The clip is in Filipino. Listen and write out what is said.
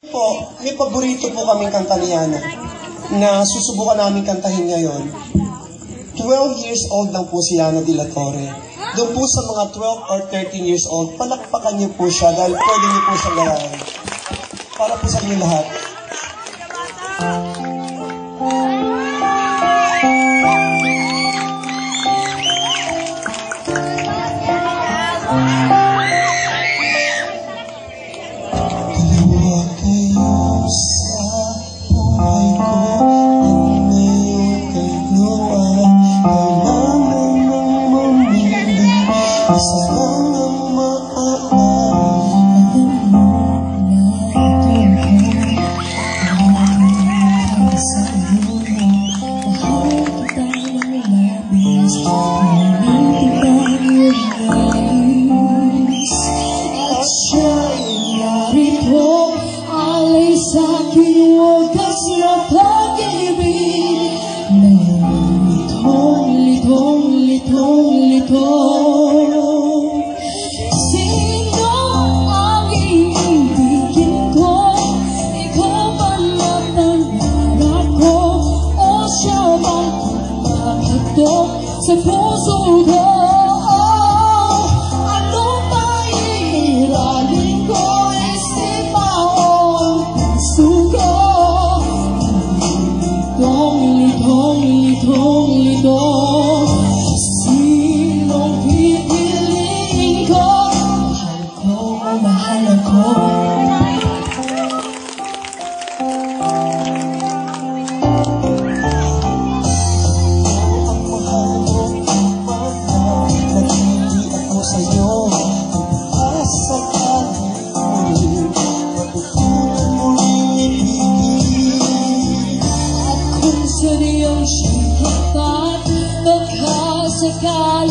Po, may paborito po kaming kanta ni Yana na susubukan namin kantahin ngayon. 12 years old lang po si Yana de la Torre. Doon po sa mga 12 or 13 years old, palakpakan niyo po siya dahil pwede niyo po siyang gayahin. Para po sa inyo lahat. Sa puso ko, ano pa iiralin ko, isipaon puso ko. Litong, sinong pipiliin ko? Mahal ako. Seriyong siyang tapat, baka sakali